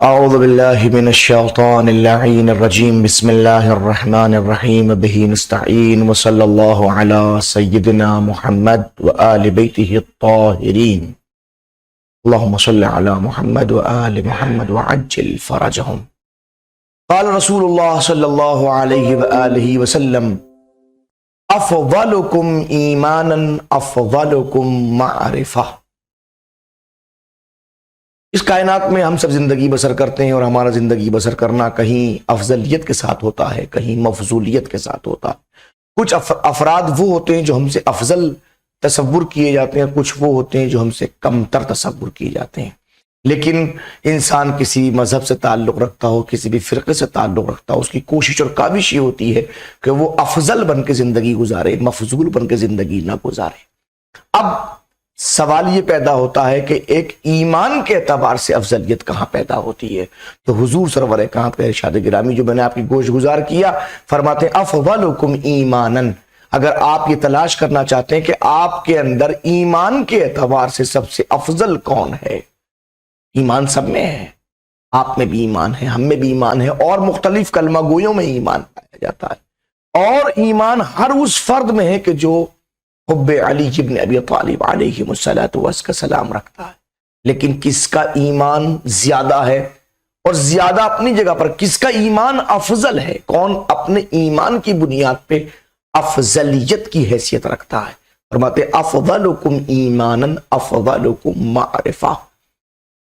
أعوذ بالله من الشيطان اللعين الرجيم بسم الله الرحمن الرحيم به نستعين وصلى الله على سيدنا محمد وآل بيته الطاهرين اللهم صل على محمد وآل محمد وعجل فرجهم. قال رسول الله صلى الله عليه وآله وسلم أفضلكم إيمانا أفضلكم معرفة. اس کائنات میں ہم سب زندگی بسر کرتے ہیں اور ہمارا زندگی بسر کرنا کہیں افضلیت کے ساتھ ہوتا ہے، کہیں مفضولیت کے ساتھ ہوتا ہے۔ کچھ افراد وہ ہوتے ہیں جو ہم سے افضل تصور کیے جاتے ہیں، کچھ وہ ہوتے ہیں جو ہم سے کم تر تصور کیے جاتے ہیں۔ لیکن انسان کسی مذہب سے تعلق رکھتا ہو، کسی بھی فرقے سے تعلق رکھتا ہو، اس کی کوشش اور کاوش یہ ہوتی ہے کہ وہ افضل بن کے زندگی گزارے، مفضول بن کے زندگی نہ گزارے۔ اب سوال یہ پیدا ہوتا ہے کہ ایک ایمان کے اعتبار سے افضلیت کہاں پیدا ہوتی ہے؟ تو حضور سرور کہاں پہ ارشاد گرامی جو میں نے آپ کی گوش گزار کیا، فرماتے ہیں افضلکم ایمانن۔ اگر آپ یہ تلاش کرنا چاہتے ہیں کہ آپ کے اندر ایمان کے اعتبار سے سب سے افضل کون ہے، ایمان سب میں ہے، آپ میں بھی ایمان ہے، ہم میں بھی ایمان ہے، اور مختلف کلمہ گویوں میں ایمان پایا جاتا ہے، اور ایمان ہر اس فرد میں ہے کہ جو حب علی ابن ابی طالب علیہ السلام رکھتا ہے۔ لیکن کس کا ایمان زیادہ ہے، اور زیادہ اپنی جگہ پر کس کا ایمان افضل ہے، کون اپنے ایمان کی بنیاد پہ افضلیت کی حیثیت رکھتا ہے؟ فرماتے افضلکم ایمانا افضلکم معرفہ۔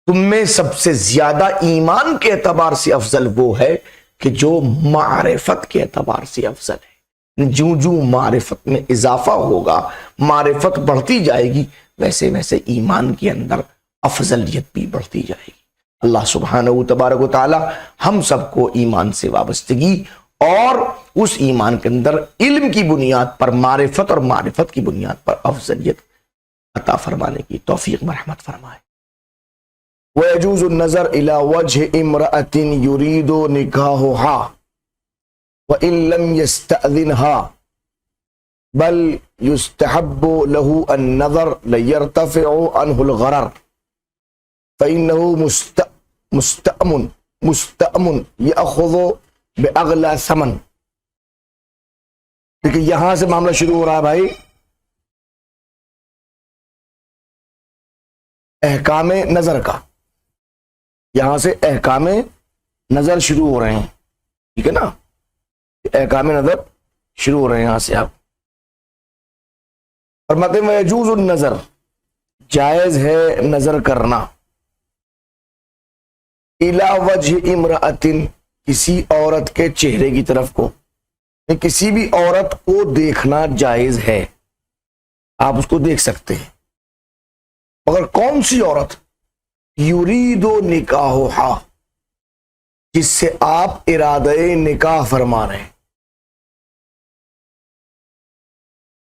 تم میں سب سے زیادہ ایمان کے اعتبار سے افضل وہ ہے کہ جو معرفت کے اعتبار سے افضل ہے۔ جو معرفت میں اضافہ ہوگا، معرفت بڑھتی جائے گی، ویسے ویسے ایمان کے اندر افضلیت بھی بڑھتی جائے گی۔ اللہ سبحانہ و تبارک و تعالی ہم سب کو ایمان سے وابستگی اور اس ایمان کے اندر علم کی بنیاد پر معرفت اور معرفت کی بنیاد پر افضلیت عطا فرمانے کی توفیق مرحمت فرمائے۔ وَيَجُوزُ النَّظَرُ إِلَى وَجْهِ امْرَأَةٍ يُرِيدُ نِكَاحَهَا وَإِن لَّمْ يَسْتَأْذِنْهَا بَلْ يُسْتَحَبُّ لَهُ النَّظَرُ لِيَرْتَفِعَ عَنْهُ الْغَرَرُ فَإِنَّهُ مُسْتَأْمٌ يَأْخُذُ بِأَغْلَى ثَمَنٍ۔ لیکن یہاں سے معاملہ شروع ہو رہا ہے بھائی، احکام نظر کا۔ یہاں سے احکام نظر شروع ہو رہے ہیں، ٹھیک ہے نا؟ احکام نظر شروع ہو رہے ہیں یہاں سے آپ۔ فرماتے ہیں وَيَجُوزُ النَّظَرُ، جائز ہے نظر کرنا، إِلَى وَجْهِ امْرَأَةٍ، کسی عورت کے چہرے کی طرف کو، کسی بھی عورت کو دیکھنا جائز ہے، آپ اس کو دیکھ سکتے ہیں، مگر کون سی عورت؟ یریدو نکاحہا، جس سے آپ ارادہ نکاح فرما رہے ہیں،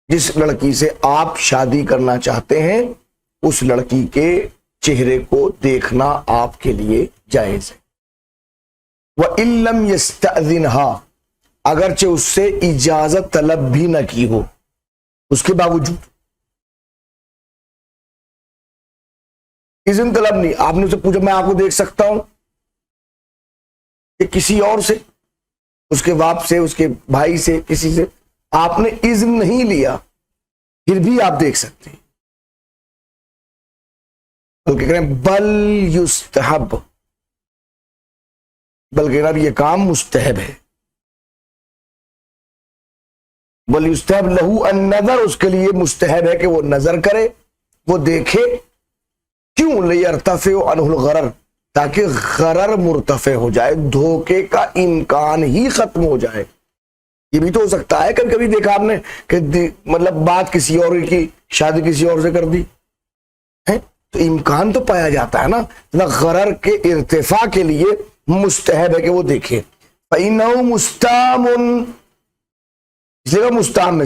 جس لڑکی سے آپ شادی کرنا چاہتے ہیں اس لڑکی کے چہرے کو دیکھنا آپ کے لیے جائز ہے۔ وَإِن لَّمْ يَسْتَأْذِنْهَا، اگرچہ اس سے اجازت طلب بھی نہ کی ہو، اس کے باوجود اذن طلب نہیں، آپ نے اسے پوچھا میں آپ کو دیکھ سکتا ہوں، کہ کسی اور سے، اس کے باپ سے، اس کے بھائی سے، کسی سے آپ نے اذن نہیں لیا، پھر بھی آپ دیکھ سکتے ہیں۔ بلکہ کہیں بل یستحب، بلکہ اب یہ کام مستحب ہے۔ بل یستحب لہو النظر، اس کے لیے مستحب ہے کہ وہ نظر کرے، وہ دیکھے۔ کیوں؟ لیرتفع عنہ الغرر، تاکہ غرر مرتفع ہو جائے، دھوکے کا امکان ہی ختم ہو جائے۔ یہ بھی تو ہو سکتا ہے کبھی کبھی دیکھا آپ نے کہ مطلب بات کسی اور کی، شادی کسی اور سے کر دی ہے، تو امکان تو پایا جاتا ہے نا، غرر کے ارتفاع کے لیے مستحب ہے کہ وہ دیکھے۔ فَإِنَّهُ مُسْتَامٌ، اس لیے مستام میں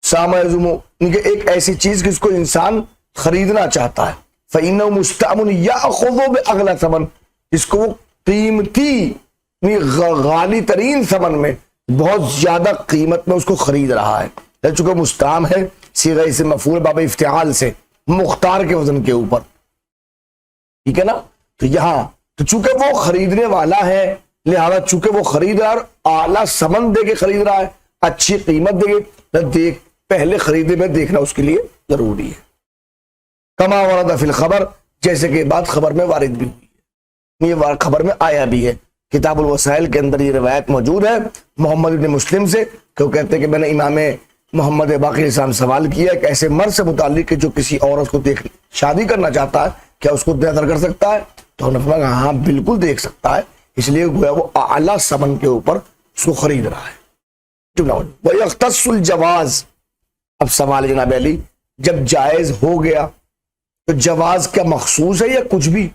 سام یزمو، ایک ایسی چیز جس کو انسان خریدنا چاہتا ہے۔ فَإِنَّهُ مُسْتَامٌ يَأْخُذُ بِأَغْلَى ثَمَنٍ، جس کو وہ قیمتی غالی ترین ثمن میں، بہت زیادہ قیمت میں اس کو خرید رہا ہے۔ چونکہ مستعام ہے، صیغہ اسم مفعول باب افتعال سے، مختار کے وزن کے اوپر، ٹھیک ہے نا؟ تو یہاں تو چونکہ وہ خریدنے والا ہے لہذا چونکہ وہ خرید رہا ہے اور اعلیٰ ثمن دے کے خرید رہا ہے، اچھی قیمت دے کے، پہلے خریدے میں دیکھنا اس کے لیے ضروری ہے۔ کما ورد فی الخبر، جیسے کہ بات خبر میں وارد بھی ہوئی ہے، یہ خبر میں آیا بھی ہے، کتاب الوسائل کے اندر یہ روایت موجود ہے محمد بن مسلم سے کہ وہ کہتے ہیں کہ میں نے امام محمد باقر علیہ السلام سوال کیا کہ ایسے مرد سے متعلق کہ جو کسی عورت کو دیکھ شادی کرنا چاہتا ہے کیا اس کو نظر کر سکتا ہے؟ تو انہوں نے فرمایا ہاں بالکل دیکھ سکتا ہے، اس لیے گویا وہ اعلیٰ ثمن کے اوپر اس کو خرید رہا ہے۔ وَيَخْتَصُّ الْجَوَازِ، اب سوال جناب علی، جب جائز ہو گیا تو جواز کیا مخصوص ہے یا کچھ بھی؟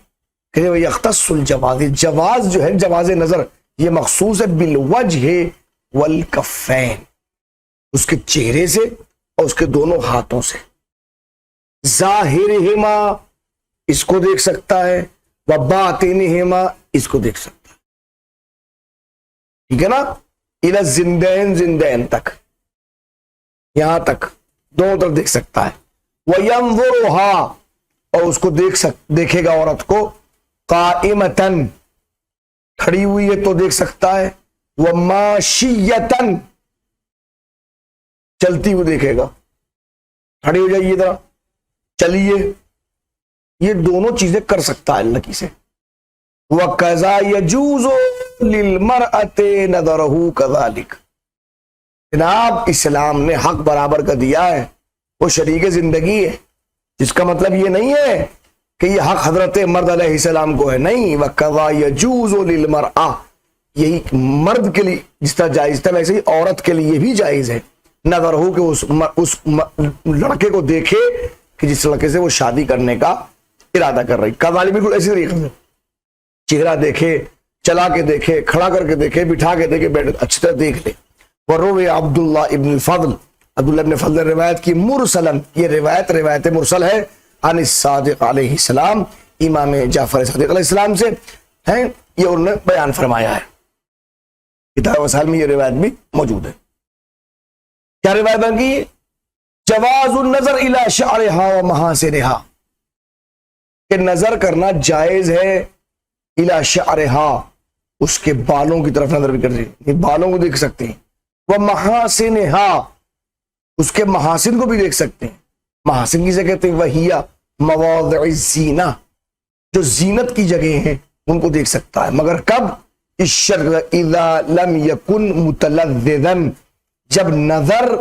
کہ یختص الجواز، جواز جو ہے جواز نظر یہ مخصوص ہے بالوجہ والکفین، اس کے چہرے سے اور اس کے دونوں ہاتھوں سے، ظاہرہما اس کو دیکھ سکتا ہے وباطنہما اس کو دیکھ سکتا ہے، ٹھیک ہے نا، الی الزندین، زندین تک، یہاں تک دونوں طرف دیکھ سکتا ہے، وَيَنظُرُهَا اور اس کو دیکھے گا عورت کو، قائمتن کھڑی ہوئی ہے تو دیکھ سکتا ہے، وماشیتن چلتی ہوئی دیکھے گا، کھڑی ہو جائیے ذرا چلیے، یہ دونوں چیزیں کر سکتا ہے لڑکی سے۔ وَقَذَا يَجُوزُ لِلْمَرْأَةِ نَظَرُهُ كَذَلِكَ، جناب اسلام نے حق برابر کا دیا ہے، وہ شریک زندگی ہے، جس کا مطلب یہ نہیں ہے کہ یہ حق حضرت مرد علیہ السلام کو ہے، نہیں، وَقَذَا يَجُوزُ لِلْمَرْأَةِ، یہی مرد کے لیے جس طرح جائز تھا ویسے ہی عورت کے لیے بھی جائز ہے، نظر ہو کہ اس لڑکے کو دیکھے کہ جس لڑکے سے وہ شادی کرنے کا ارادہ کر رہی، کذالک بالکل اسی طریقے سے چہرہ دیکھے، چلا کے دیکھے، کھڑا کر کے دیکھے، بٹھا کے دیکھے، بیٹھے اچھی طرح دیکھ لے۔ وروی عبداللہ ابن الفضل، عبداللہ ابن فضل نے روایت کی مرسلن، یہ روایت مرسل ہے، عن الصادق علیہ السلام، امام جعفر صادق علیہ السلام سے ہیں، یہ انہوں نے بیان فرمایا ہے، کتاب وسائل میں یہ روایت بھی موجود ہے۔ کیا روایت بن گئی؟ جواز النظر الی شعرها ومحاسنها، کہ نظر کرنا جائز ہے، الی شعرها اس کے بالوں کی طرف نظر بھی کر سکتے، بالوں کو دیکھ سکتے ہیں، ومحاسنها اس کے محاسن کو بھی دیکھ سکتے ہیں، محاسن کسے کہتے ہیں؟ وہیا مواضع الزینہ، جو زینت کی جگہ ہیں ان کو دیکھ سکتا ہے، مگر کب؟ الشرط اذا لم یکن متلذذا، جب نظر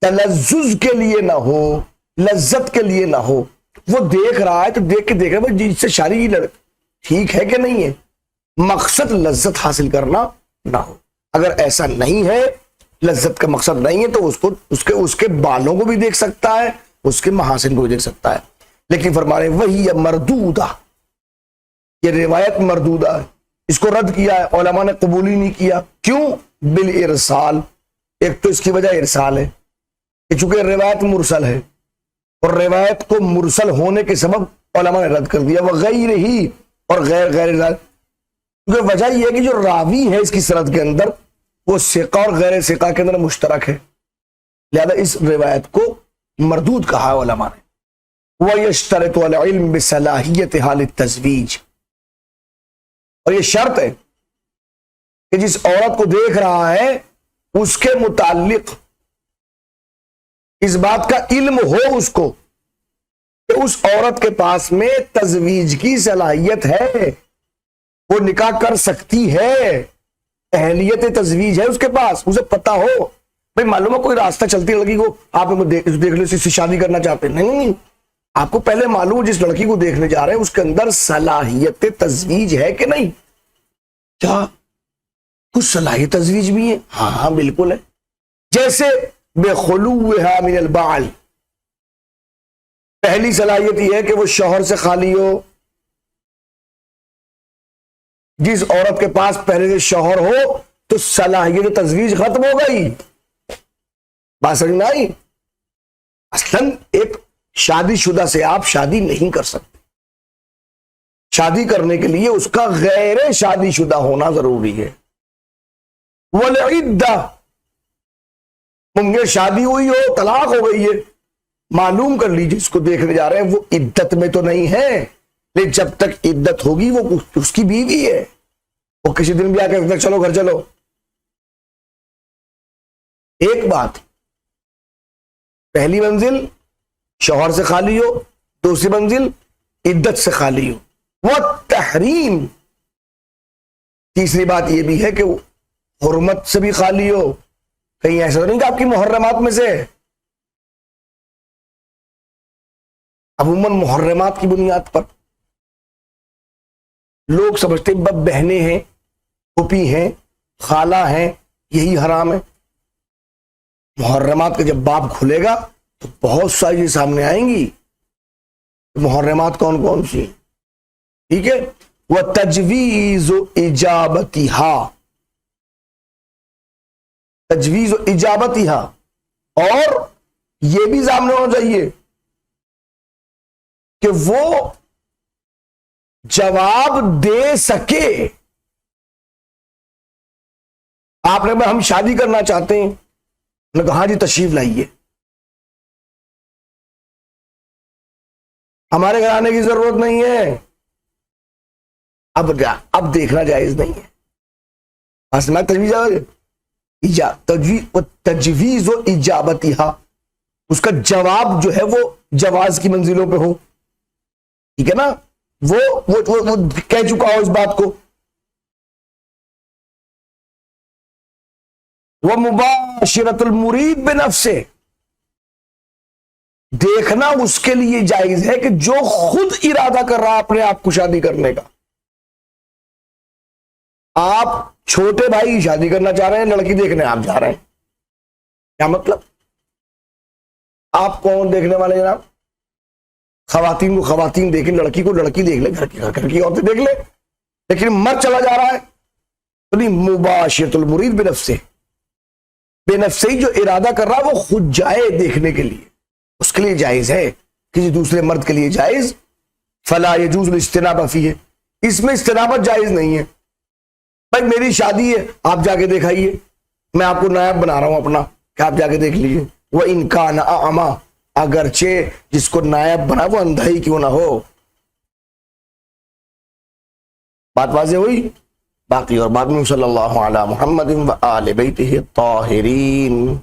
تلذذ کے لیے نہ ہو، لذت کے لیے نہ ہو، وہ دیکھ رہا ہے تو دیکھ کے دیکھ رہا ہے جس سے شادی کی لڑک ٹھیک ہے کہ نہیں ہے، مقصد لذت حاصل کرنا نہ ہو، اگر ایسا نہیں ہے، لذت کا مقصد نہیں ہے، تو اس کے بالوں کو بھی دیکھ سکتا ہے، اس کے محاسن کو بھی دیکھ سکتا ہے، لیکن فرما رہے وہی مردودہ، یہ روایت مردودہ ہے، اس کو رد کیا ہے، علماء نے قبول ہی نہیں کیا، کیوں؟ بالارسال، ایک تو اس کی وجہ ارسال ہے کہ چونکہ روایت مرسل ہے اور روایت کو مرسل ہونے کے سبب علماء نے رد کر دیا، وغیر ہی اور غیر کیونکہ وجہ یہ ہے کہ جو راوی ہے اس کی سند کے اندر وہ ثقہ اور غیر ثقہ کے اندر مشترک ہے، لہذا اس روایت کو مردود کہا ہے علماء نے۔ وَيَشْتَرِطُ الْعِلْمُ بِصَلَاحِيَّتِهَا لِلتَّزْوِيجِ، اور یہ شرط ہے کہ جس عورت کو دیکھ رہا ہے اس کے متعلق اس بات کا علم ہو اس کو کہ اس عورت کے پاس میں تزویج کی صلاحیت ہے، وہ نکاح کر سکتی ہے، اہلیت تزویج ہے اس کے پاس، اسے پتا ہو، بھئی معلوم ہے کوئی راستہ چلتی لڑکی کو آپ دیکھ لو اس سے شادی کرنا چاہتے ہیں، نہیں، آپ کو پہلے معلوم جس لڑکی کو دیکھنے جا رہے ہیں اس کے اندر صلاحیت تزویج ہے کہ نہیں، کیا کچھ صلاحیت تزویج بھی ہے؟ ہاں بالکل ہے، جیسے بخلوها من البعل، پہلی صلاحیت یہ ہے کہ وہ شوہر سے خالی ہو، جس عورت کے پاس پہلے سے شوہر ہو تو صلاحیت تزویج ختم ہو گئی، بات سمجھ میں آئی؟ اصلاً ایک شادی شدہ سے آپ شادی نہیں کر سکتے، شادی کرنے کے لیے اس کا غیر شادی شدہ ہونا ضروری ہے۔ والعدہ، ممکن شادی ہوئی ہو، طلاق ہو گئی ہے، معلوم کر لیجیے اس کو دیکھنے جا رہے ہیں وہ عدت میں تو نہیں ہے، لیکن جب تک عدت ہوگی وہ اس کی بیوی ہے، وہ کسی دن بھی آ کے چلو گھر چلو. ایک بات، پہلی منزل شوہر سے خالی ہو، دوسری منزل عدت سے خالی ہو. وہ تحریم، تیسری بات یہ بھی ہے کہ وہ حرمت سے بھی خالی ہو. کہیں ایسا تو نہیں کہ آپ کی محرمات میں سے، عموماً محرمات کی بنیاد پر لوگ سمجھتے ہیں بہنیں ہیں، پھوپھی ہیں، خالہ ہیں، یہی حرام ہے. محرمات کا جب باب کھلے گا تو بہت ساری چیزیں سامنے آئیں گی. محرمات کون کون سی ہیں؟ ٹھیک ہے. وہ تجویز و اجابتہا، تجویز و اجابتہا، اور یہ بھی سامنے ہونا چاہیے کہ وہ جواب دے سکے. آپ نے کہا ہم شادی کرنا چاہتے ہیں، نے کہا ہاں جی تشریف لائیے، ہمارے گھر آنے کی ضرورت نہیں ہے. اب دیکھنا جائز نہیں ہے. تجویز و اجابتہا، اس کا جواب جو ہے وہ جواز کی منزلوں پہ ہو. ٹھیک ہے نا، وہ کہہ چکا ہو اس بات کو. وہ مباشرت المرید بنفسہ، دیکھنا اس کے لیے جائز ہے کہ جو خود ارادہ کر رہا اپنے آپ کو شادی کرنے کا. آپ چھوٹے بھائی کی شادی کرنا چاہ رہے ہیں، لڑکی دیکھنے آپ جا رہے ہیں، کیا مطلب؟ آپ کون دیکھنے والے جناب؟ خواتین کو خواتین دیکھیں، لڑکی کو لڑکی دیکھ لے، گھر کی عورتیں دیکھ لے. لیکن مرد چلا جا رہا ہے تو نہیں، مباشرت المرید بنفسہ، بے نفس ہی جو ارادہ کر رہا وہ خود جائے دیکھنے کے لیے، اس کے لیے جائز ہے. کسی دوسرے مرد کے لیے جائز. فلا یجوز الاجتناب فیہ، اس میں استنابت جائز نہیں ہے. بھائی میری شادی ہے، آپ جا کے دیکھائیے، میں آپ کو نائب بنا رہا ہوں اپنا کہ آپ جا کے دیکھ لیجیے. وَإِن كَانَ أَعْمَىٰ، اگرچہ جس کو نائب بنا وہ اندھا ہی کیوں نہ ہو. بات واضح ہوئی؟ باقی اور بعد میں صلی اللہ علی محمد وآل بیتہ الطاہرین.